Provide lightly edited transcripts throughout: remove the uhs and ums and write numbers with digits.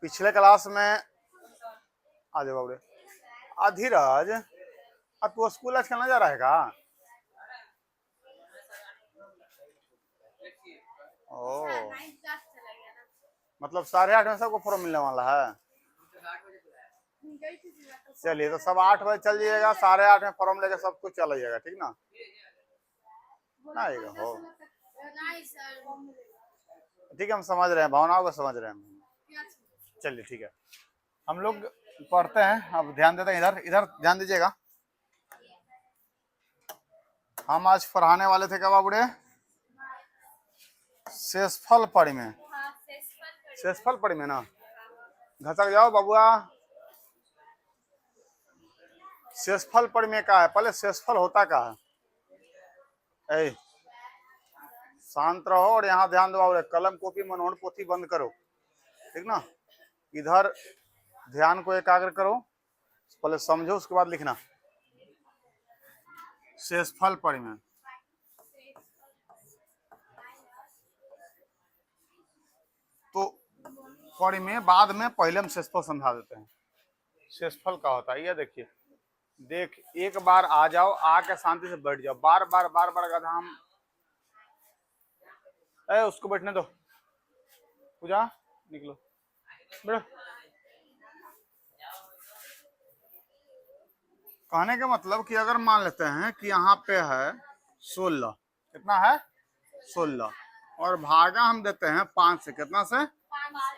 पिछले क्लास में आ जाओ बाबू धीरज, अब तू स्कूल आज खेलने जा रहा है का? ओ मतलब 8:30 में सबको फॉर्म मिलने वाला है। चलिए तो सब 8 बजे चल जाइएगा, 8:30 में फॉर्म लेके सब कुछ चला जाएगा, ठीक ना? आएगा हो, ठीक है, हम समझ रहे हैं, भावनाओं को समझ रहे हैं। चलिए ठीक है, हम लोग पढ़ते हैं, अब ध्यान देते हैं, इधर इधर ध्यान दीजिएगा। हम आज पढ़ाने वाले थे क्या बाबूड़े? शेषफल परिमेय। शेषफल परिमेय ना, घसक जाओ बाबुआ। शेषफल परिमेय का है, पहले शेषफल होता का है? शांत रहो और यहाँ ध्यान दो, कलम कॉपी मनोहर पोथी बंद करो, ठीक ना? इधर ध्यान को एकाग्र करो, पहले समझो उसके बाद लिखना। शेषफल परिमेय, तो परिमेय बाद में, पहले हम शेषफल समझा देते हैं। शेषफल का होता है, ये देखिए, देख एक बार आ जाओ, आके शांति से बैठ जाओ, बार बार गधा हम उसको बैठने दो, पूजा निकलो बैठो। कहने का मतलब कि अगर मान लेते हैं कि यहाँ पे है 16, कितना है 16, और भागा हम देते हैं 5 से, कितना से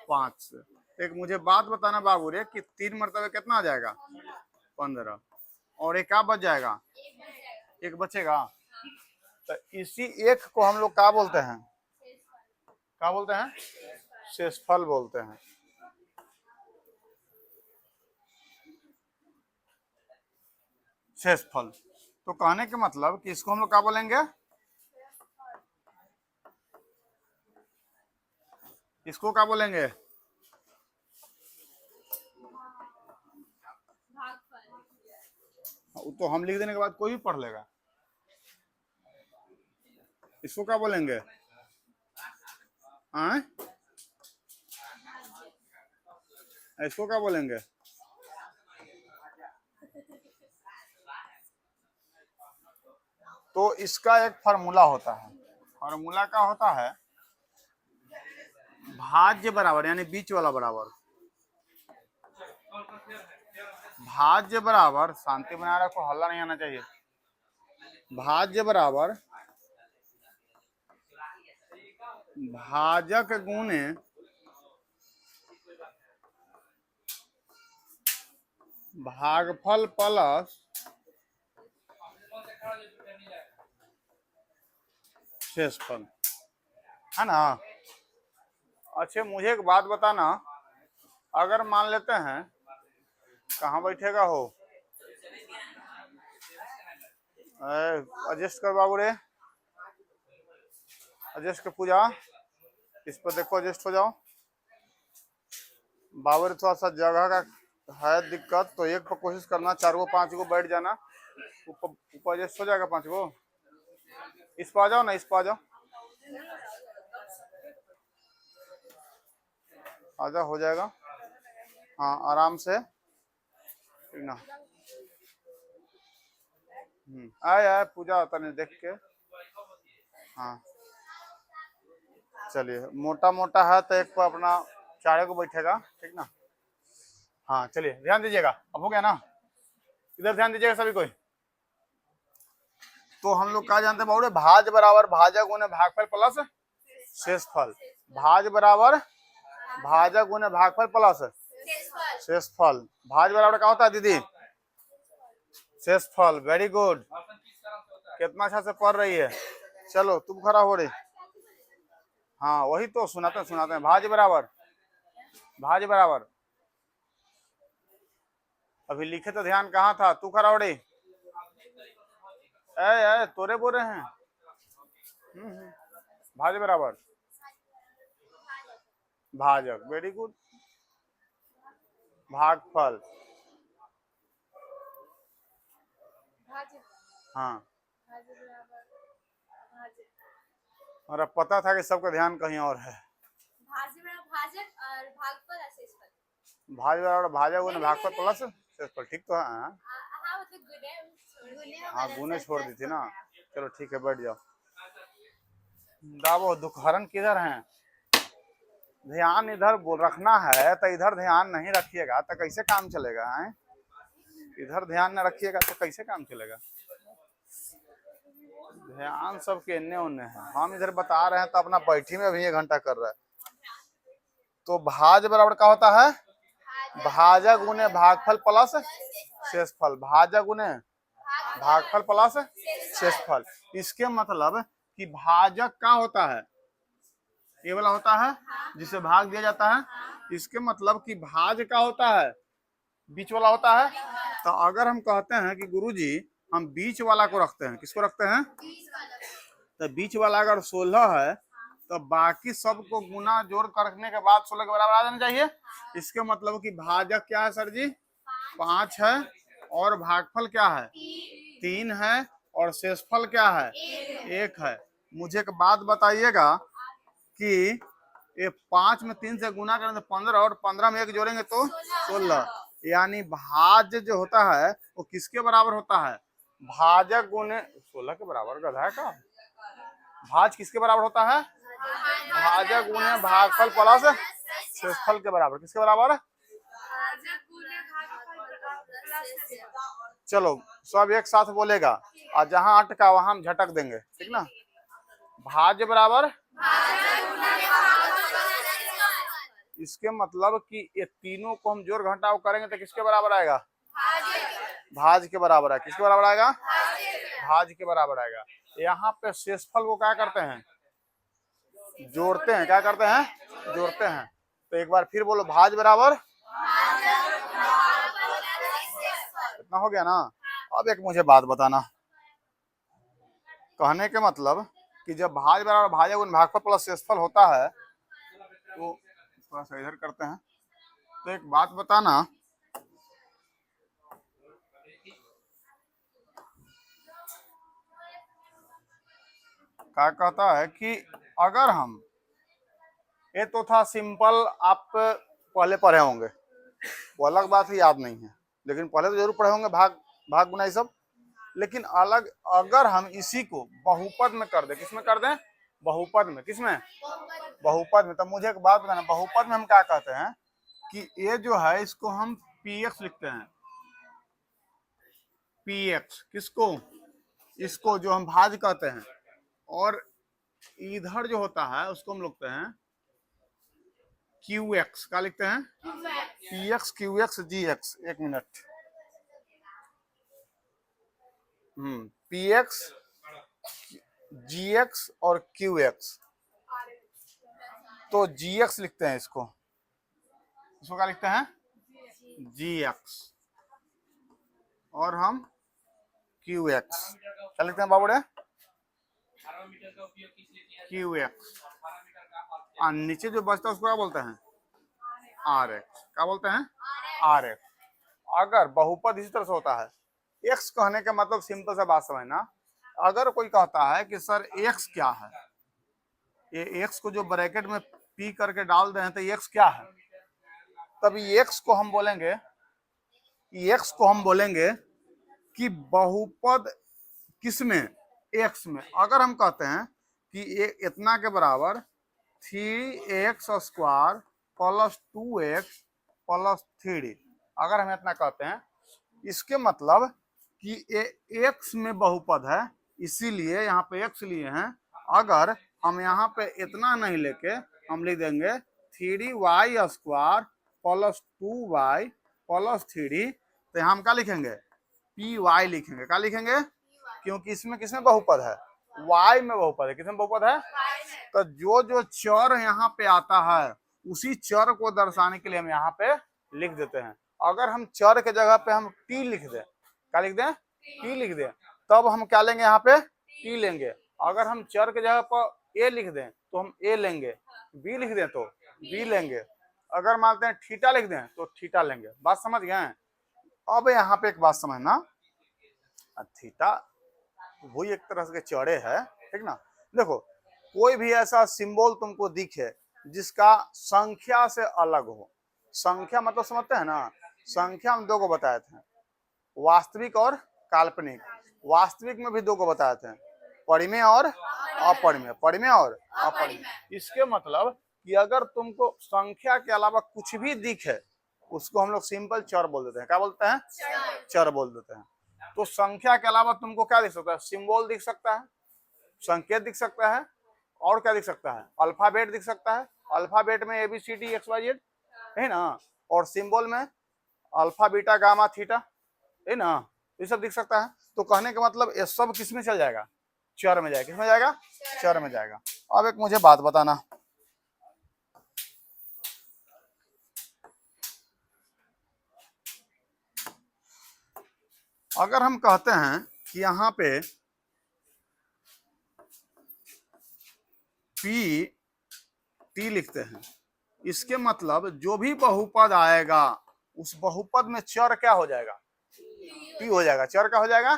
5 से। एक मुझे बात बताना बाबू रे कि 3 मरतबे कितना आ जाएगा 15, और एक क्या बच जाएगा, एक बचेगा। तो इसी एक को हम लोग क्या बोलते हैं, क्या बोलते हैं? शेषफल बोलते हैं। शेषफल, तो कहने के मतलब कि इसको हम लोग क्या बोलेंगे, इसको क्या बोलेंगे? तो हम लिख देने के बाद कोई भी पढ़ लेगा। इसको क्या बोलेंगे? इसको क्या बोलेंगे? तो इसका एक फार्मूला होता है, फार्मूला क्या होता है? भाज्य बराबर, यानी बीच वाला बराबर, भाज्य बराबर, शांति बना रखो, हल्ला नहीं आना चाहिए। भाज्य बराबर भाजक गुणे भागफल प्लस शेषफल, है ना? अच्छा मुझे एक बात बताना, अगर मान लेते हैं, कहाँ बैठेगा हो, एडजस्ट कर बाबू रे, एडजस्ट कर पूजा, इस पर देखो, एडजस्ट हो जाओ बाबू रे। थोड़ा सा जगह का है दिक्कत, तो एक पर कोशिश करना, 4 गो 5 गो बैठ जाना, ऊपर एडजस्ट हो जाएगा 5 गो। इस पर आ जाओ ना, इस पर आ जाओ, आजा हो जाएगा, हाँ आराम से, ठीक ना? आए पूजा होता नहीं देख के, हाँ चलिए, मोटा मोटा है तो एक पर अपना 4 को बैठेगा, ठीक ना? हाँ चलिए ध्यान दीजिएगा, अब हो गया ना? इधर ध्यान दीजिएगा सभी कोई। तो हम लोग क्या जानते हैं बाबू, भाज बराबर भाजक गुने भागफल प्लस शेषफल, भाज बराबर भाजक गुने भागफल प्लस शेषफल। भाज बराबर क्या होता है दीदी? शेषफल। वेरी गुड, कितना अच्छा से पढ़ रही है। चलो तुम खड़ा हो रही, हाँ वही तो सुनाते हैं, भाज बराबर, भाज बराबर, अभी लिखे तो ध्यान कहाँ था, तू खड़ा हो रही, तोरे बोल रहे हैं, भाज बराबर भाजक, वेरी गुड, भागफल, हाँ और अब पता था कि सबका ध्यान कहीं और है। भाजक और भागफल और शेषफल, भाज बराबर भाजा गुने भागफल प्लस शेषफल, ठीक तो है। हाँ गुने छोड़ दी थी ना, चलो ठीक है बैठ जाओ। दाबो दुखहरण किधर है, ध्यान इधर रखना है तो इधर ध्यान नहीं रखिएगा तो कैसे काम चलेगा है? इधर ध्यान न रखिएगा तो कैसे काम चलेगा? ध्यान सबके इन्ने उन्ने है, हम इधर बता रहे हैं तो अपना बैठी में भी 1 घंटा कर रहा है। तो भाज बराबर क्या होता है, भाजा गुने भागफल प्लस शेषफल, भाजा गुने भागफल प्लस शेषफल। इसके मतलब कि भाजक क्या होता है, ये वाला होता है जिसे भाग दिया जाता है। इसके मतलब कि भाज क्या होता है, बीच वाला होता है। तो अगर हम कहते हैं कि गुरुजी हम बीच वाला को रखते हैं, किसको रखते हैं, तो बीच वाला अगर 16 है तो बाकी सबको गुना जोड़ करने के बाद 16 के बराबर आ जाना चाहिए। इसके मतलब कि भाजक क्या है सर जी, 5 है, और भागफल क्या है, 3 है, और शेषफल क्या है, 1 है। मुझे एक बात बताइएगा कि ये 5 में 3 से गुना करें तो 15, और 15 में 1 जोड़ेंगे तो 16, यानी भाज जो होता है वो किसके बराबर होता है, भाजक गुने 16 के बराबर। गधा का भाज किसके बराबर होता है, भाजक गुने भागफल प्लस शेषफल के बराबर। किसके बराबर, चलो सब एक साथ बोलेगा और जहां अटका वहां हम झटक देंगे, ठीक ना। भाज बराबर, इसके मतलब कि ये तीनों को हम जोड़ घटाव करेंगे तो किसके बराबर आएगा, भाज के बराबर है। किसके बराबर आएगा, भाज के बराबर आएगा। यहाँ पे शेषफल को क्या करते हैं, जोड़ते हैं। क्या करते हैं, जोड़ते हैं। तो एक बार फिर बोलो, भाज बराबर, इतना हो गया ना। अब एक मुझे बात बताना, कहने के मतलब कि जब भाज बराबर भाजा गुण भागफल प्लस शेषफल होता है, तो थोड़ा सा इधर करते हैं। तो एक बात बताना, क्या कहता है कि अगर हम, ये तो था सिंपल, आप पहले पढ़े होंगे, वो अलग बात है, याद नहीं है, लेकिन पहले तो जरूर पढ़े होंगे भाग भाग गुना ये सब। लेकिन अलग अगर हम इसी को बहुपद में कर दें, किसमें कर दें, बहुपद में। किसमें, बहुपद में। तो मुझे एक बात बताना, बहुपद में हम क्या कहते हैं कि ये जो है इसको हम px लिखते हैं, px। किसको, इसको जो हम भाज कहते हैं, और इधर जो होता है उसको हम लिखते हैं qx। क्या लिखते हैं, px qx gx। एक मिनट, px gx और qx, तो gx लिखते हैं इसको, इसको क्या लिखते हैं, gx, और हम qx क्या लिखते हैं बाबूड़े, qx। और नीचे जो बचता है उसको क्या बोलते हैं, rx। क्या बोलते हैं, rx। अगर बहुपद इसी तरह से होता है, x कहने का मतलब सिंपल सा बात समझना, अगर कोई कहता है कि सर x क्या है, ये x को जो ब्रैकेट में p करके डाल दें तो x क्या है, तब x को हम बोलेंगे, x को हम बोलेंगे कि बहुपद किसमें, x में। अगर हम कहते हैं कि ये इतना के बराबर 3x square plus 2x plus 3, अगर हम इतना कहते हैं, इसके मतलब कि ये x में बहुपद है, इसीलिए यहाँ पे x लिए हैं। अगर हम यहाँ पे इतना नहीं लेके हम लिख देंगे 3y square plus 2y plus 3, तो यहाँ हम क्या लिखेंगे, py लिखेंगे। क्या लिखेंगे, क्योंकि इसमें किसमें बहुपद है, y में बहुपद है। किसमें बहुपद है, तो जो जो चर यहाँ पे आता है उसी चर को दर्शाने के लिए हम यहाँ पे लिख देते हैं। अगर हम चर के जगह पे हम t लिख दें, क्या लिख दें, t लिख दें, तब हम क्या लेंगे, यहाँ पे t लेंगे। अगर हम चर के जगह पर a लिख दें तो हम a लेंगे, b लिख दें तो b लेंगे, अगर मानते हैं थीटा लिख दें तो थीटा लेंगे। बात समझ गए। अब यहाँ पे एक बात समझना, थीटा वही एक तरह के चौड़े है, ठीक ना। देखो कोई भी ऐसा सिंबल तुमको दिखे जिसका संख्या से अलग हो, संख्या मतलब समझते हैं ना, संख्या हम दो को बताए थे, वास्तविक और काल्पनिक। वास्तविक में भी दो को बताए थे, परिमेय और अपरिमेय, परिमेय और अपरिमेय। इसके मतलब कि अगर तुमको संख्या के अलावा कुछ भी दिखे, उसको हम लोग सिंपल चर बोल देते हैं। क्या बोलते हैं? चर बोल देते हैं। तो संख्या के अलावा तुमको क्या दिख सकता है? सिंबल दिख सकता है, संकेत दिख सकता है, और क्या दिख सकता है? अल्फाबेट दिख सकता है। अल्फाबेट में ABCD XYZ है ना, और सिंबल में अल्फा बीटा गामा थीटा है ना, ये सब दिख सकता है। तो कहने का मतलब ये सब किस में चल जाएगा? चर में जाएगा। किस में जाएगा? चर में जाएगा। अब एक मुझे बात बताना, अगर हम कहते हैं कि यहाँ पे P लिखते हैं, इसके मतलब जो भी बहुपद आएगा उस बहुपद में चर क्या हो जाएगा? P हो जाएगा। चर क्या हो जाएगा?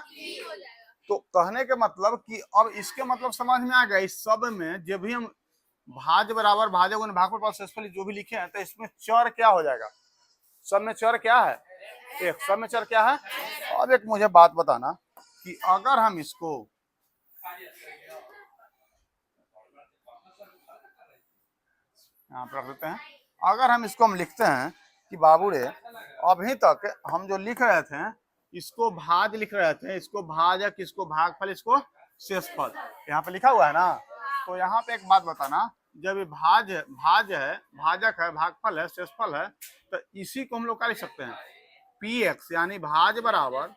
तो कहने के मतलब कि अब इसके मतलब समझ में आ गया, इस सब में जब भी हम भाज बराबर भाजक गुणन भागफल प्लस शेषफल जो भी लिखे हैं, तो इसमें चर क्या हो जाएगा? सब में चर क्या है? एक। सब में चर क्या है? अब एक मुझे बात बताना कि अगर हम इसको यहाँ पर रख देते हैं, अगर हम इसको हम लिखते हैं कि बाबू रे अभी तक हम जो लिख रहे थे, इसको भाज लिख रहे थे, इसको भाजक, इसको भागफल, इसको शेषफल, यहाँ पे लिखा हुआ है ना। तो यहाँ पे एक बात बताना, जब भाज है, भाजक है, भागफल है, शेषफल है, तो इसी को हम लोग क्या लिख सकते हैं? PX, यानी भाज बराबर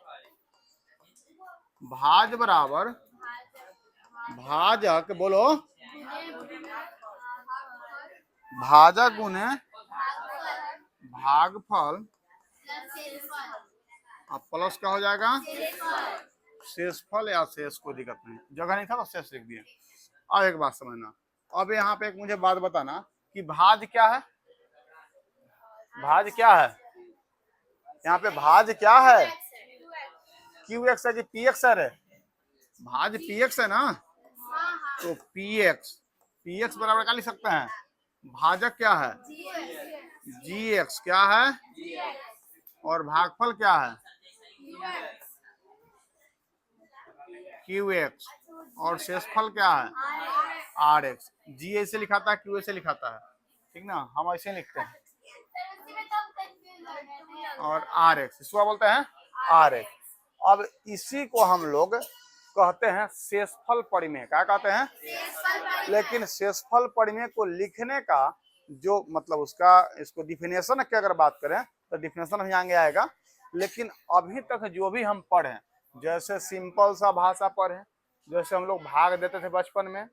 भाजक, बोलो, भाजक गुने भागफल, अब प्लस क्या हो जाएगा? शेषफल या शेष, कोई दिक्कत नहीं, जगह नहीं था तो शेष लिख दिए। अब एक बात समझना, अब यहाँ पे एक मुझे बात बताना कि भाज क्या है? भाज क्या है? यहाँ पे भाज क्या है? QX है कि PX है? भाज PX है ना, तो PX बराबर क्या लिख सकते हैं? भाजक क्या है? GX क्या है? और भागफल क्या है? QX, और शेषफल क्या है? RX। G ऐसे लिखाता है, Q ऐसे लिखाता है, ठीक ना, हम ऐसे लिखते हैं, और RX इसको बोलते हैं RX। अब इसी को हम लोग कहते हैं शेषफल परिमेय। क्या कहते हैं? लेकिन शेषफल परिमेय को लिखने का जो मतलब उसका, इसको डिफिनेशन की अगर बात करें तो डिफिनेशन भी आगे आएगा, लेकिन अभी तक जो भी हम पढ़े, जैसे सिंपल सा भाषा पढ़े, जैसे हम लोग भाग देते थे बचपन में,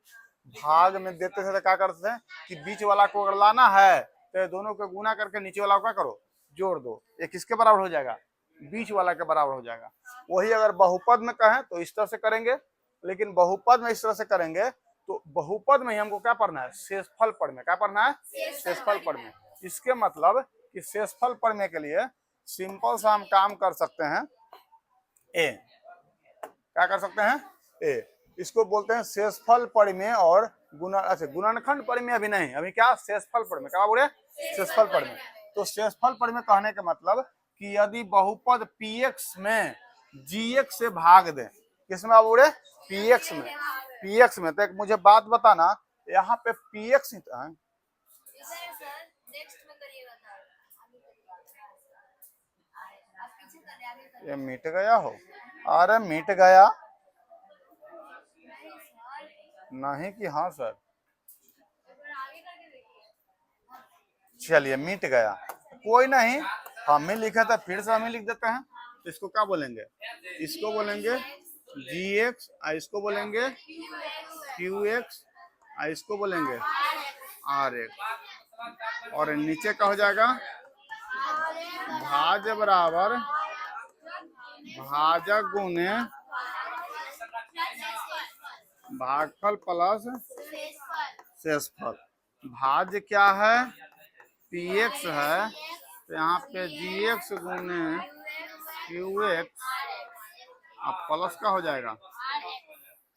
भाग में देते थे तो क्या करते थे कि बीच वाला को अगर लाना है तो दोनों को गुना करके नीचे वाला को क्या करो? जोड़ दो। ये किसके बराबर हो जाएगा? बीच वाला के बराबर हो जाएगा। वही अगर बहुपद में कहें तो इस तरह से करेंगे, लेकिन बहुपद में इस तरह से करेंगे तो बहुपद में ही हमको क्या पढ़ना है? शेषफल परिमेय। क्या पढ़ना है? शेषफल परिमेय। इसके मतलब कि शेषफल परिमेय के लिए सिंपल सा हम काम कर सकते हैं, ए। क्या कर सकते हैं? ए। इसको बोलते हैं शेषफल परिमेय और गुणनखंड परिमेय अभी नहीं, अभी क्या? शेषफल परिमेय। क्या बोले? शेषफल परिमेय। तो शेषफल परिमेय कहने का मतलब कि यदि बहुपद PX में GX से भाग दे, किसमें आप बोले? PX में। PX में। तो एक मुझे बात बताना, यहाँ पे PX है, ये मिट गया हो? अरे मिट गया नहीं कि हाँ सर, चलिए मिट गया, कोई नहीं, हम ही लिखा था, फिर से हम ही लिख देते हैं। तो इसको क्या बोलेंगे? इसको बोलेंगे GX, इसको बोलेंगे QX, इसको बोलेंगे RX, और नीचे का हो जाएगा भाज बराबर भाजक गुने भागफल प्लस शेषफल। भाज क्या है? PX है, तो यहाँ पे GX गुने QX, अब प्लस का हो जाएगा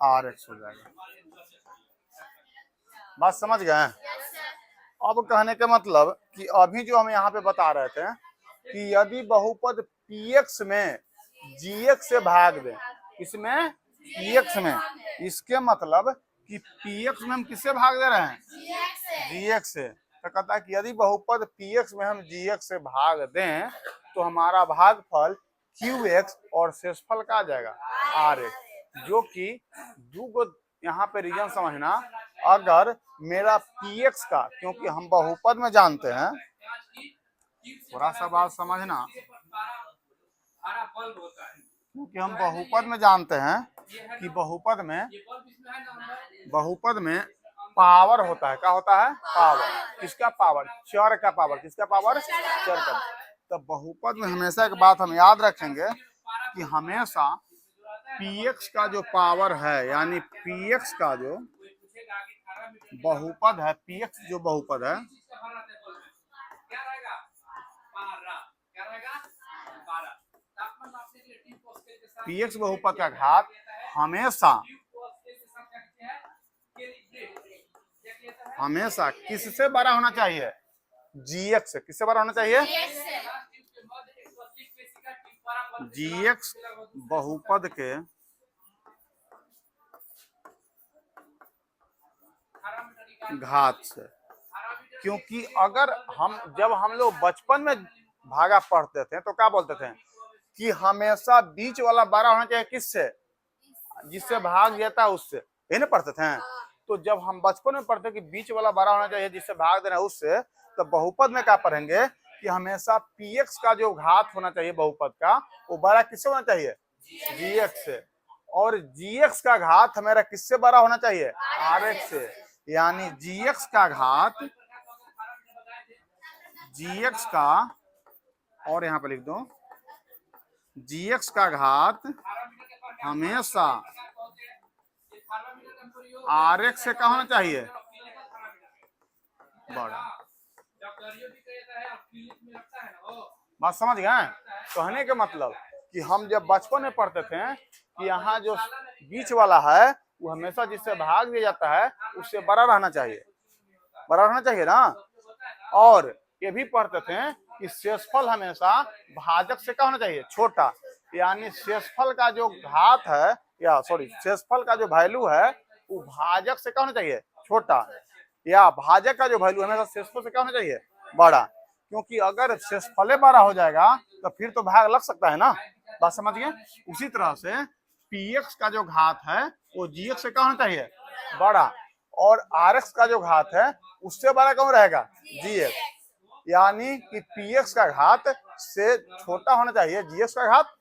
RX हो जाएगा। बात समझ गए? अब कहने का मतलब कि अभी जो हम यहाँ पे बता रहे थे कि यदि बहुपद px में gx से भाग दें, इसमें px में, इसके मतलब कि px में हम किससे भाग दे रहे हैं, gx से। तो कहता है कि यदि बहुपद px में हम gx से भाग दें तो हमारा भागफल qx और शेषफल का आ जाएगा rx, जो कि दो यहाँ पे रीजन समझना। अगर मेरा px का, क्योंकि हम बहुपद में जानते हैं, थोड़ा सा बात समझना, क्योंकि हम बहुपद में जानते हैं कि बहुपद में पावर होता है। क्या होता है, पावर। किसका पावर, चर का पावर। किसका पावर, चर का। तो बहुपद में हमेशा एक बात हम याद रखेंगे कि हमेशा px का जो पावर है, यानी px का जो बहुपद है, px जो बहुपद है, px बहुपद का घात हमेशा किससे बड़ा होना चाहिए, gx से। किससे बड़ा होना चाहिए, gx बहुपद के घात से। क्योंकि अगर जब हम लोग बचपन में भागा पढ़ते थे तो क्या बोलते थे कि हमेशा बीच वाला बड़ा होना चाहिए किससे, जिससे भाग जाता है उससे, ये ना पढ़ते थे। तो जब हम बचपन में पढ़ते कि बीच वाला बड़ा होना चाहिए जिससे भाग देना उससे, तो बहुपद में क्या पढ़ेंगे कि हमेशा px का जो घात होना चाहिए बहुपद का, वो बड़ा किससे होना चाहिए, gx से। और gx का घात हमारा किससे बड़ा होना चाहिए, rx से। यानी gx का घात, gx का, और यहाँ पे लिख दो, gx का घात हमेशा rx से क्या होना चाहिए, बड़ा। बात समझ गए। कहने के मतलब कि हम जब बचपन में पढ़ते थे कि यहाँ जो बीच वाला है वो हमेशा जिससे भाग दिया जाता है उससे बड़ा रहना चाहिए, बड़ा रहना चाहिए ना। और ये भी पढ़ते थे कि शेषफल हमेशा भाजक से क्या होना चाहिए, छोटा। यानी शेषफल का जो घात है, या सॉरी शेषफल का जो वैल्यू है वो भाजक से क्या होना चाहिए, छोटा। या भाजक का जो वैल्यू हमेशा शेषफल से क्या होना चाहिए, बड़ा। क्योंकि अगर शेषफल बड़ा हो जाएगा तो फिर तो भाग लग सकता है ना। बात समझ गए। उसी तरह से px का जो घात है वो gx से क्या होना चाहिए, बड़ा। और rx का जो घात है उससे बड़ा कौन रहेगा, gx। यानी कि px का घात से छोटा होना चाहिए gx का घात,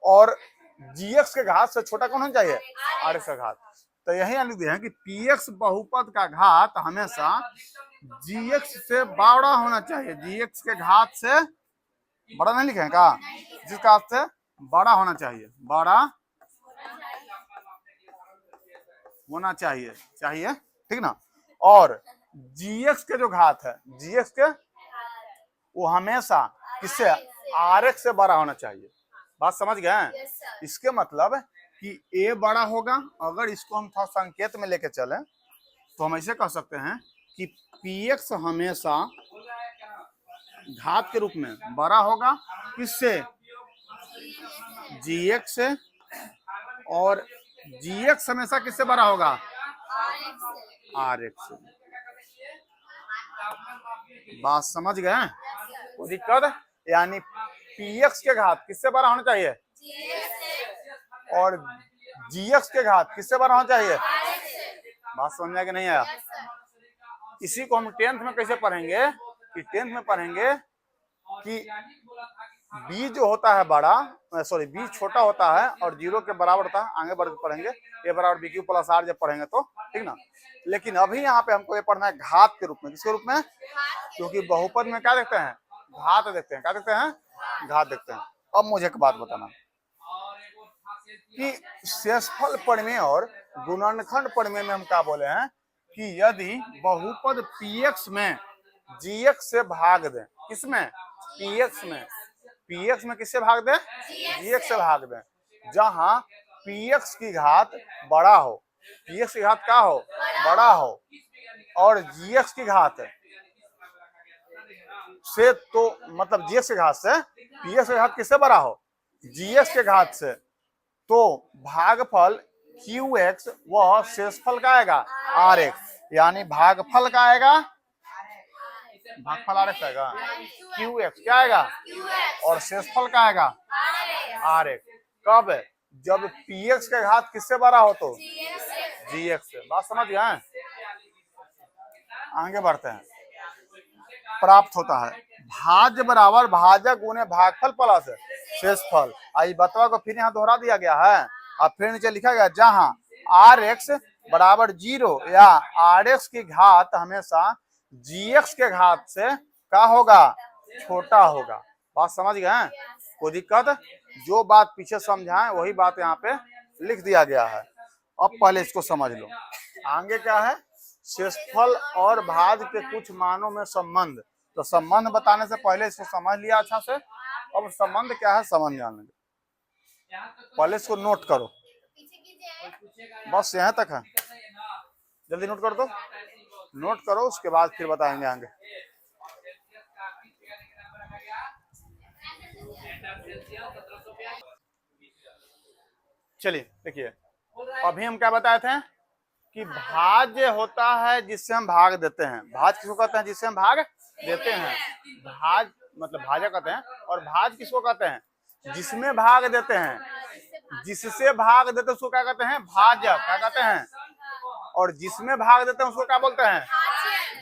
और gx के घात से छोटा कौन होना चाहिए, rx का घात। तो यही लिख दिया है कि px बहुपद का घात हमेशा gx से बड़ा होना चाहिए। gx के घात से बड़ा नहीं लिखे का, जिस घात से बड़ा होना चाहिए, बड़ा होना चाहिए, चाहिए, ठीक ना। और gx के जो घात है, gx के, वो हमेशा किससे, rx से बड़ा होना चाहिए। बात समझ गए। इसके मतलब कि a बड़ा होगा। अगर इसको हम थोड़ा संकेत में लेके चलें तो हम ऐसे कह सकते हैं कि px हमेशा घात के रूप में बड़ा होगा किससे, gx से। और gx हमेशा किससे बड़ा होगा, rx से। बात समझ गए, कोई दिक्कत। यानी px के घात किससे बड़ा होना चाहिए, और gx के घात किससे बड़ा होना चाहिए। बात समझ में कि नहीं आया। इसी को हम 10th में कैसे पढ़ेंगे कि 10th में पढ़ेंगे कि b जो होता है बड़ा, सॉरी b छोटा होता है और 0 के बराबर होता है। आगे बढ़ के पढ़ेंगे a बराबर bq प्लस r जब पढ़ेंगे तो, ठीक ना। लेकिन अभी यहाँ पे हमको ये पढ़ना है घात के रूप में। किसके रूप में, क्योंकि बहुपद में क्या देखते हैं, घात देखते हैं। क्या देखते हैं, घात देखते हैं। अब मुझे एक बात बताना कि शेषफल प्रमेय और गुणनखंड प्रमेय में हम क्या बोले हैं कि यदि बहुपद px में gx से भाग दें, किसमें, px में, px में किससे भाग दें, gx से भाग दें, जहां px की घात बड़ा हो, px की घात क्या हो, बड़ा हो, और gx की घात से, तो मतलब जीएक्स के घात से पीएक्स के घात किससे बड़ा हो, जीएक्स के घात से, तो भागफल क्यूएक्स व शेषफल का आएगा आरएक्स, यानी भागफल का आएगा, भागफल आरएक्स आएगा, क्यूएक्स क्या आएगा और शेषफल का आएगा आरएक्स। कब, जब पीएक्स के घात किससे बड़ा हो तो जीएक्स से। बात समझ गए, आगे बढ़ते हैं। प्राप्त होता है भाज्य बराबर भाजक गुने भागफल प्लस शेषफल। आई बतवा को फिर यहाँ दोहरा दिया गया है, अब फिर नीचे लिखा गया जहां आर एक्स बराबर 0 या आर एक्स की घात हमेशा जीएक्स के घात से क्या होगा, छोटा होगा। बात समझ गए, कोई दिक्कत, जो बात पीछे समझाएं वही बात यहाँ पे लिख दिया गया है। अब पहले इसको समझ लो, आगे क्या है, शेषफल और भाज्य के कुछ मानों में संबंध। तो संबंध बताने से पहले इसको समझ लिया अच्छा से, अब संबंध क्या है समझ जाने दो, पहले इसको नोट करो, बस यहाँ तक है, जल्दी नोट कर दो, नोट करो, उसके बाद फिर बताएंगे आगे। चलिए देखिए, अभी हम क्या बताए थे कि भाज्य होता है जिससे हम भाग देते हैं। भाज किसको कहते हैं, जिससे हम भाग देते हैं, भाज मतलब भाजक कहते हैं। और भाज किसको कहते हैं, जिसमें भाग देते हैं, जिससे भाग देते हैं उसको क्या कहते हैं, भाजक, क्या कहते हैं। और जिसमें भाग देते हैं उसको क्या बोलते हैं,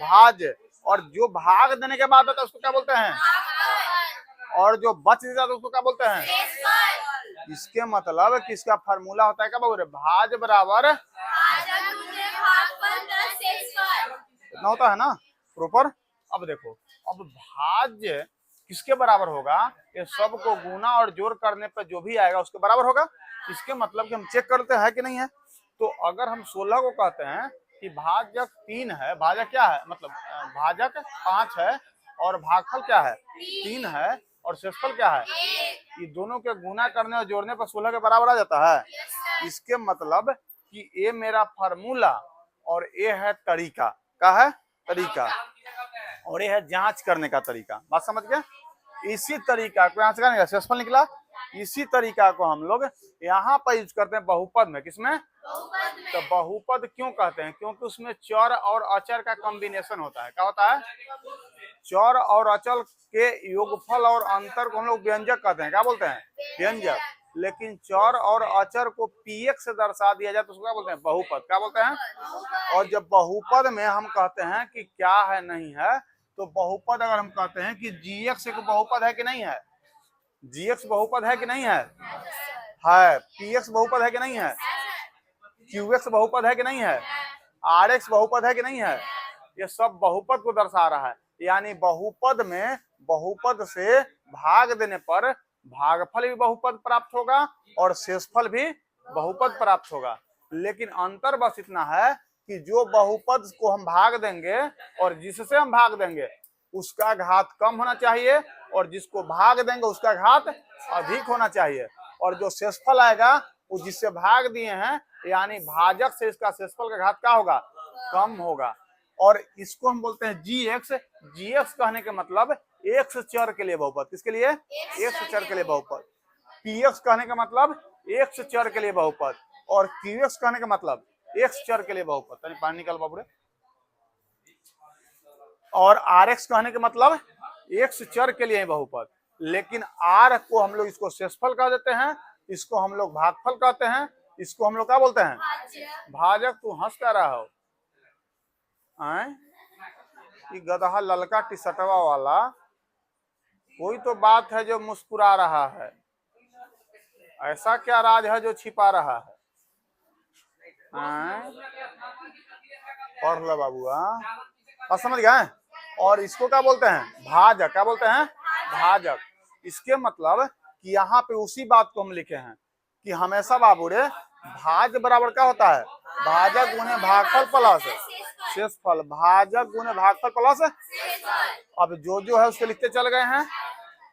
भाज्य। और जो भाग देने के बाद होता है उसको क्या बोलते हैं, और जो बच जाता है उसको क्या बोलते हैं। इसके मतलब किसका फार्मूला होता है, क्या बोल रहे, भाज्य बराबर इतना होता है ना प्रॉपर। अब देखो, अब भाज्य किसके बराबर होगा, ये सब को गुना और जोड़ करने पर जो भी आएगा उसके बराबर होगा। इसके मतलब कि हम चेक करते हैं कि नहीं है। तो अगर हम 16 को कहते हैं कि भाजक 3 है, भाजक क्या है, मतलब भाजक 5 है और भागफल क्या है 3 है और शेषफल क्या है, ये दोनों के गुना करने और जोड़ने पर 16 के बराबर आ जाता है। इसके मतलब कि ये मेरा फार्मूला और ये है तरीका, क्या है, तरीका, और ये है जांच करने का तरीका। बात समझ गए। इसी तरीका को यहाँ से क्या शेषफल निकला, इसी तरीका को हम लोग यहाँ पर यूज करते हैं बहुपद में। किसमें, तो बहुपद क्यों कहते हैं, क्योंकि उसमें चर और अचर का कॉम्बिनेशन होता है। क्या होता है, चर और अचल के योगफल और अंतर को हम लोग व्यंजक कहते हैं। क्या बोलते हैं, व्यंजक। लेकिन चर और अचर को पीएक्स से दर्शा दिया जाए तो उसको क्या बोलते हैं, बहुपद। क्या बोलते हैं। और जब बहुपद में हम कहते हैं कि क्या है नहीं है, तो बहुपद अगर हम कहते हैं कि जीएक्स एक बहुपद है कि नहीं है, जीएक्स बहुपद है कि नहीं है, पीएक्स बहुपद है कि नहीं है, क्यूएक्स बहुपद है कि नहीं है, आरएक्स बहुपद है कि नहीं है, ये सब बहुपद को दर्शा रहा है। यानी बहुपद में बहुपद से भाग देने पर भागफल भी बहुपद प्राप्त होगा और शेषफल भी बहुपद प्राप्त होगा। लेकिन अंतर बस इतना है कि जो बहुपद को हम भाग देंगे और जिससे हम भाग देंगे उसका घात कम होना चाहिए, और जिसको भाग देंगे उसका घात अधिक होना चाहिए। और जो शेषफल आएगा वो जिससे भाग दिए हैं, यानी भाजक से इसका शेषफल का घात क्या होगा, कम होगा। और इसको हम बोलते हैं जीएक्स। जीएक्स कहने के मतलब एक्स चर के लिए बहुपद। किसके लिए, एक्स चर के लिए बहुपद। पीएक्स कहने का मतलब एक्स चर के लिए बहुपद, और क्यूएक्स कहने का मतलब एक्स चर के लिए बहुपद। तनी पानी निकाल बाबू रे। और आरएक्स कहने के मतलब एक्स चर के लिए बहुपद। लेकिन आर को हम लोग इसको शेषफल कह देते हैं, इसको हम लोग भागफल कहते हैं, इसको हम लोग क्या बोलते हैं, भाजक। तू हंस क्या रहा हो, ये गधा ललका टी शर्टवा वाला, कोई तो बात है जो मुस्कुरा रहा है, ऐसा क्या राज है जो छिपा रहा है। पढ़ लो बाबूआ, आप समझ गए। और इसको क्या बोलते हैं, भाजक। क्या बोलते हैं, भाजक। इसके मतलब कि यहाँ पे उसी बात को हम लिखे हैं कि हमेशा बाबू रे भाज बराबर क्या होता है, भाजक गुने भागफल प्लस शेषफल, भाजक गुने भागफल प्लस। अब जो है उसको लिखते चल गए हैं।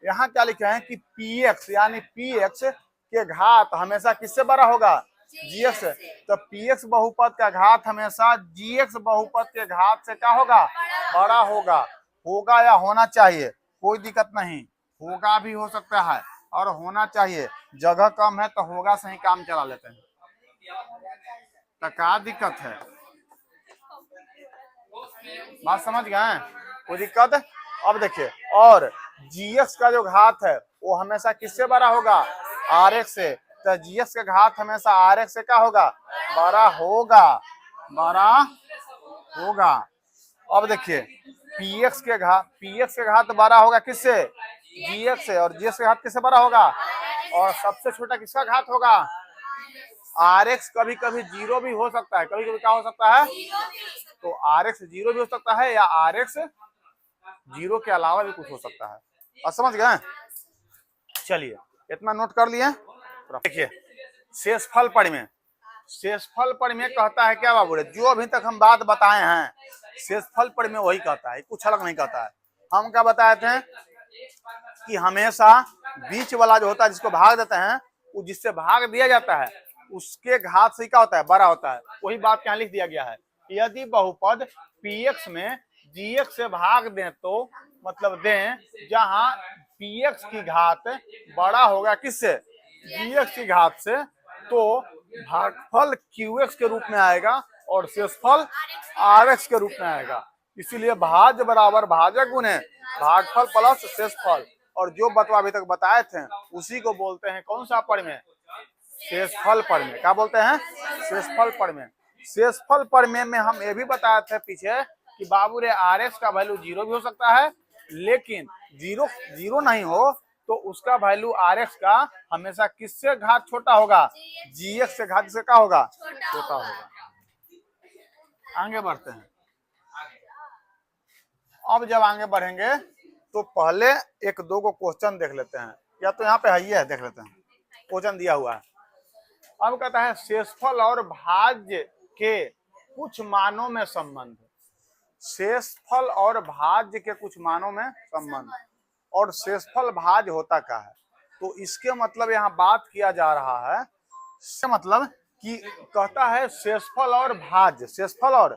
यहाँ क्या लिखे हैं कि पीएक्स यानी पीएक्स के घात हमेशा किससे बड़ा होगा, जीएक्स। तो पीएक्स बहुपद का घात हमेशा जीएक्स बहुपद के घात से क्या होगा, बड़ा होगा, होगा या होना चाहिए, कोई दिक्कत नहीं, होगा भी हो सकता है और होना चाहिए। जगह कम है तो होगा से ही काम चला लेते हैं, तो क्या दिक्कत है? बात समझ गए? कोई दिक्कत? अब देखिए, और जीएक्स का जो घात है वो हमेशा किससे बड़ा होगा? आरएक्स से। तो जीएक्स का घात हमेशा आरएक्स से क्या होगा? बड़ा होगा, बड़ा होगा। अब देखिए, पीएक्स के घात बड़ा होगा किससे? जीएक्स से। और जीएक्स का घात किससे बड़ा होगा? और सबसे छोटा किसका घात होगा? आरएक्स। कभी कभी जीरो भी हो सकता है, कभी कभी क्या हो सकता है? तो आरएक्स जीरो भी हो सकता है या आरएक्स जीरो के अलावा भी कुछ हो सकता है। और समझ गए? चलिए, इतना नोट कर लिए। देखिए, शेषफल परिमेय। शेषफल परिमेय कहता है क्या बाबू रे? जो अभी तक हम बात बताए हैं शेषफल परिमेय वही कहता है, कुछ अलग नहीं कहता है। हम क्या बताए थे कि हमेशा बीच वाला जो होता है जिसको भाग देते हैं, वो जिससे भाग दिया जाता है उसके घात से क्या होता है? बड़ा होता है। वही बात यहाँ लिख दिया गया है। यदि बहुपद पीएक्स में जीएक्स से भाग दें तो मतलब दें जहां पीएक्स की घात बड़ा होगा किससे? जीएक्स की घात से, तो भागफल क्यूएक्स के रूप में आएगा और शेषफल आरएक्स के रूप में आएगा। इसीलिए भाज्य बराबर भाजक गुणे भागफल प्लस शेषफल। और जो बतवा अभी तक बताए थे उसी को बोलते हैं कौन सा परिमेय? शेषफल परिमेय। क्या बोलते हैं? शेषफल परिमेय। शेषफल परिमेय में हम ये भी बताए थे पीछे कि बाबू रे आरएक्स का वैल्यू जीरो भी हो सकता है, लेकिन जीरो नहीं हो तो उसका वैल्यू आरएक्स का हमेशा किससे घात छोटा होगा? जीएक्स से घात से क्या होगा? छोटा होगा। आगे बढ़ते हैं। अब जब आगे बढ़ेंगे तो पहले एक दो को क्वेश्चन देख लेते हैं, या तो यहाँ पे है ही है, देख लेते हैं। क्वेश्चन दिया हुआ है। अब कहता है शेषफल और भाज्य के कुछ मानों में संबंध। शेषफल और भाज्य के कुछ मानों में संबंध। और शेषफल भाज्य होता क्या है? तो इसके मतलब यहाँ बात किया जा रहा है, इससे मतलब कि कहता है शेषफल और भाज्य। शेषफल और,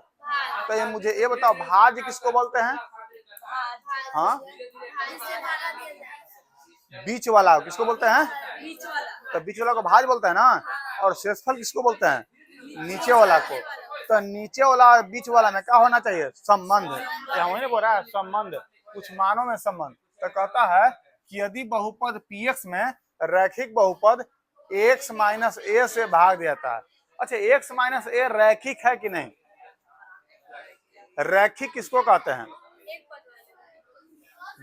तो ये मुझे ये बताओ भाज्य किसको बोलते हैं? हाँ, बीच वाला किसको बोलते हैं? तो बीच वाला को भाज्य बोलते हैं ना। और शेषफल किसको बोलते हैं? नीचे वाला को। तो नीचे वाला और बीच वाला में क्या होना चाहिए? संबंध। वही बोल रहा है संबंध, कुछ मानों में संबंध। तो कहता है कि यदि बहुपद पीएक्स में रैखिक बहुपद एक्स माइनस ए से भाग देता है। अच्छा, एक्स माइनस ए रैखिक है कि नहीं? रैखिक किसको कहते हैं?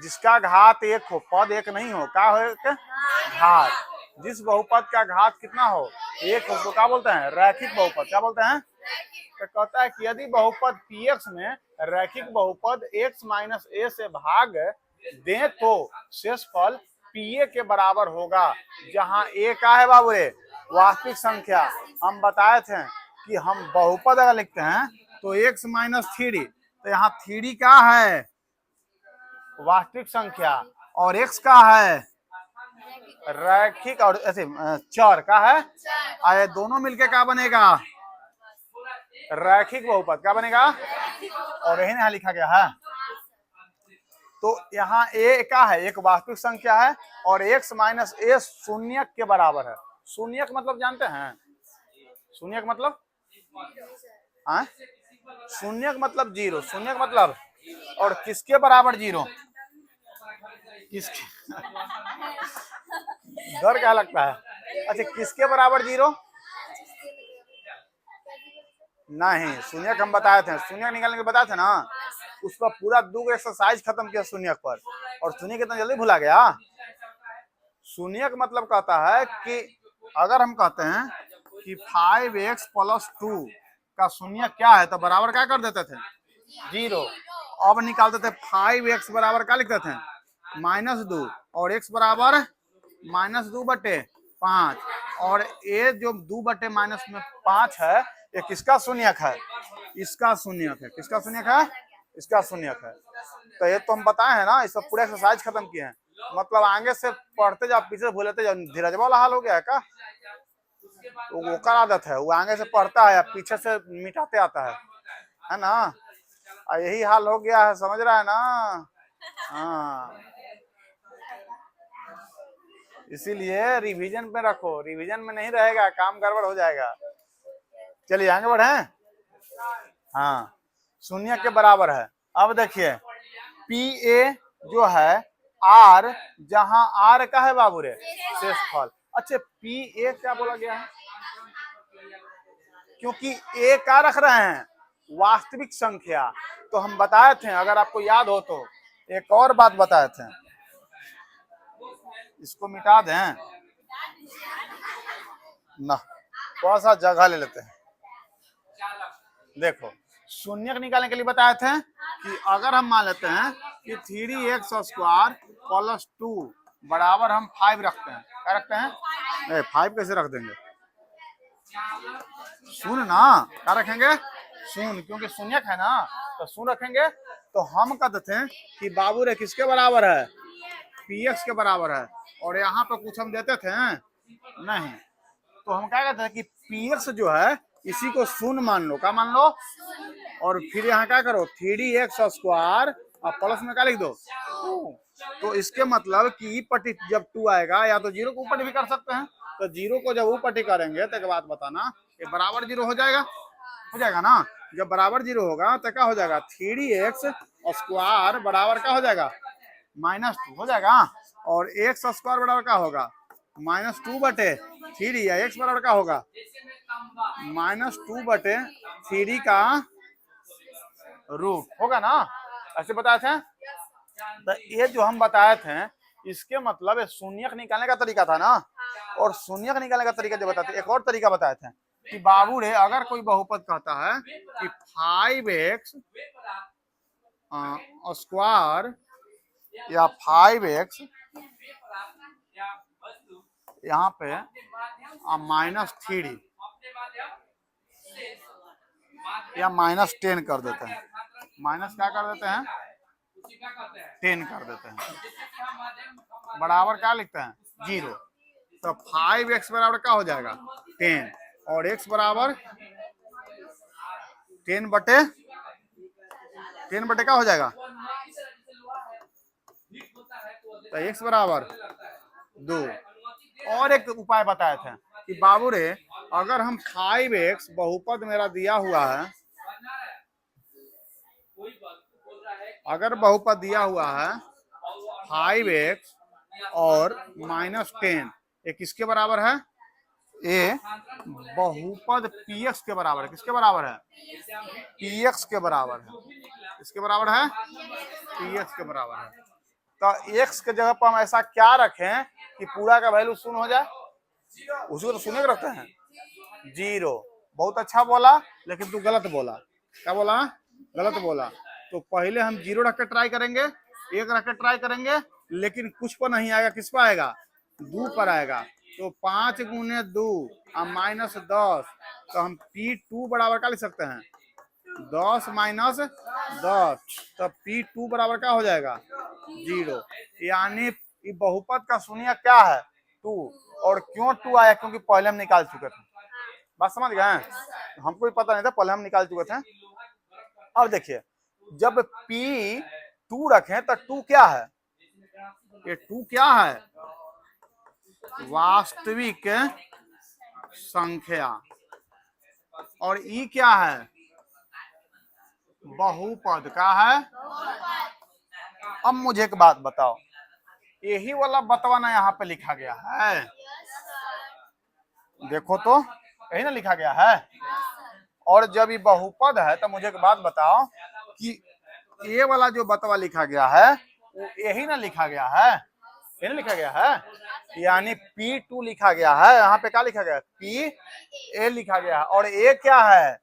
जिसका घात एक हो, पद एक नहीं हो। क्या हो? घात। जिस बहुपद का घात कितना हो? एक हो, उसको क्या बोलते हैं? रैखिक बहुपद। क्या बोलते हैं? तो कहता है कि यदि बहुपद पीएक्स में रैखिक बहुपद एक्स माइनस ए से भाग दें तो शेषफल पीए के बराबर होगा, जहां ए का है बाबू रे? वास्तविक संख्या। हम बताए थे कि हम बहुपद अगर लिखते हैं तो एक्स माइनस थ्री, तो यहाँ थ्री का है वास्तविक संख्या और एक्स का है रैखिक, और ऐसे चर का है। आए दोनों मिलके क्या बनेगा? रैखिक बहुपद। क्या बनेगा? और यही यहाँ लिखा गया है। तो यहाँ ए का है, एक वास्तविक संख्या है और एक्स माइनस ए शून्य के बराबर है। शून्य का मतलब जानते हैं? शून्य का मतलब शून्य का मतलब जीरो। शून्य का मतलब, और किसके बराबर जीरो? किसके? डर क्या लगता है? अच्छा, किसके बराबर जीरो? नहीं, शून्य हम बताए थे, शून्य निकालने के बताए थे ना। उसका पूरा दो एक्सरसाइज खत्म किया शून्य पर, और शून्य कितना जल्दी भुला गया। शून्य का मतलब कहता है कि अगर हम कहते हैं कि 5x + 2 का शून्य क्या है तो बराबर क्या कर देते थे? जीरो। अब निकालते थे 5x बराबर क्या लिखते थे? -2, और x बराबर -2/5। और ये जो 2/-5 है ये किसका शून्यक है? इसका शून्यक है। किसका शून्यक है? इसका शून्यक है। तो ये तो हम बताए हैं ना, इस पर पूरा एक्सरसाइज खत्म किए हैं। मतलब आगे से पढ़ते जाओ, पीछे से भूलते जाओ। धीरज वाला हाल हो गया है क्या? वो का आदत है, वो आगे से पढ़ता है, पीछे से मिटाते आता है ना। यही हाल हो गया है, समझ रहा है ना? हाँ, इसीलिए रिवीजन पे रखो, रिवीजन में नहीं रहेगा काम गड़बड़ हो जाएगा। चलिए आगे बढ़े। हाँ, शून्य के बराबर है। अब देखिए पी ए जो है आर, जहां आर का है बाबू रे शेषफल। अच्छा पी ए क्या बोला गया है? क्योंकि ए का रख रहे हैं वास्तविक संख्या। तो हम बताए थे, अगर आपको याद हो तो एक और बात बताए थे, इसको मिटा दें ना, थोड़ा सा जगह ले लेते हैं। देखो शून्य निकालने के लिए बताए थे कि अगर हम मान लेते हैं कि 3x² + 2 बराबर हम 5 रखते हैं, क्या रखते हैं? 5 कैसे रख देंगे? शून्य ना, क्या रखेंगे? शून्य, क्योंकि शून्यक है ना, तो शून्य रखेंगे। तो हम कहते थे कि बाबू रे किसके बराबर है? px के बराबर है। और यहाँ पे कुछ हम देते थे नहीं, तो हम क्या कहते हैं कि px जो है इसी को शून्य मान लो। क्या मान लो? और फिर यहाँ क्या करो 3x² और प्लस में क्या लिख दो 2। तो इसके मतलब कि पट्टी जब 2 आएगा, या तो 0 को ऊपर भी कर सकते हैं, तो 0 को जब ऊपर करेंगे तो एक बात बताना, ये बराबर 0 हो जाएगा ना। जब बराबर 0 होगा तो क्या हो जाएगा? 3x² बराबर क्या हो जाएगा? -2 हो जाएगा। और x² बराबर क्या होगा? -2/3, या x बराबर क्या होगा? -2/3 का रूट होगा ना। ऐसे बताए थे। तो ये जो हम बताए थे इसके मतलब शून्यक निकालने का तरीका था ना। और शून्यक निकालने का तरीका जो बताते, एक और तरीका बताए थे कि बाबू रे अगर कोई बहुपद कहता है कि 5x² या 5x यहाँ पे -3 या -10 कर देते हैं, माइनस क्या कर देते हैं? 10 कर देते हैं, बराबर क्या लिखते हैं? 0। तो 5x बराबर क्या हो जाएगा? 10, और x बराबर 10/10 क्या हो जाएगा? तो x बराबर 2। और एक उपाय बताए थे कि बाबू रे अगर हम 5x बहुपद मेरा दिया हुआ है, अगर बहुपद दिया हुआ है 5x और -10, ये किसके बराबर है? ये बहुपद px के बराबर है। किसके बराबर है? px के बराबर है। इसके बराबर है? px के बराबर है। तो x के जगह पर हम ऐसा क्या रखें कि पूरा का वैल्यू शून्य हो जाए? उसको तो शून्य रखते हैं, 0। बहुत अच्छा बोला, लेकिन तू गलत बोला। क्या बोला? गलत बोला। तो पहले हम 0 रख के ट्राई करेंगे, 1 रख के ट्राई करेंगे, लेकिन कुछ पर नहीं आएगा। किस पर आएगा? 2 पर आएगा। तो 5 × 2 और -10, तो हम P2 बराबर क्या लिख सकते हैं? 10 - 10। तो P2 बराबर क्या हो जाएगा? 0। यानी बहुपद का शून्य क्या है? 2। और क्यों 2 आया? क्योंकि पहले हम निकाल चुके थे। बात समझ गए? हमको भी पता नहीं था, पहले हम निकाल चुके थे। अब देखिए जब P2 रखें तो 2 क्या है? ये 2 क्या है? वास्तविक संख्या। और ई क्या है? बहुपद का है। अब मुझे एक बात बताओ, यही वाला बतवाना यहाँ पे लिखा गया है, देखो तो यही ना लिखा गया है। और जब ये बहुपद है तो मुझे एक बात बताओ कि ये वाला जो बतवा लिखा गया है वो यही ना लिखा गया है, यही ना लिखा गया है। यानी P2 लिखा गया है, यहाँ पे क्या लिखा गया है? PA लिखा गया है। और ये क्या है?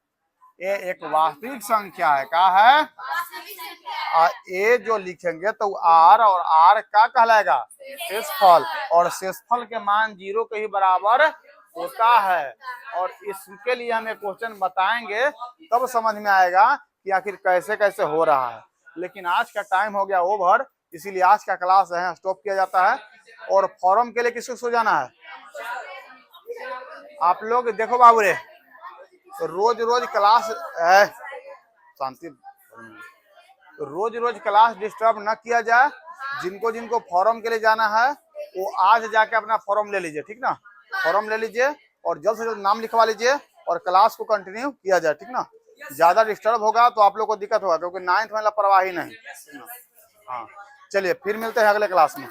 ये एक वास्तविक संख्या है। क्या है? ए जो लिखेंगे तो R, और R क्या कहलाएगा? शेषफल। और शेषफल के मान 0 के ही बराबर होता है। और इसके लिए हम एक क्वेश्चन बताएंगे, तब समझ में आएगा कि आखिर कैसे कैसे हो रहा है। लेकिन आज का टाइम हो गया ओवर, इसीलिए आज का क्लास है स्टॉप किया जाता है। और फॉरम के लिए किसको सो जाना है? आप लोग देखो बाबू रे, रोज रोज क्लास शांति, रोज रोज क्लास डिस्टर्ब न किया जाए। जिनको जिनको फॉरम के लिए जाना है वो आज जाके अपना फॉर्म ले लीजिए, ठीक ना। फॉर्म ले लीजिए और जल्द से जल्द नाम लिखवा लीजिए और क्लास को कंटिन्यू किया जाए, ठीक ना। ज्यादा डिस्टर्ब होगा तो आप लोग को दिक्कत होगा, क्योंकि 9th में लापरवाही नहीं। हाँ, चलिए फिर मिलते हैं अगले क्लास में।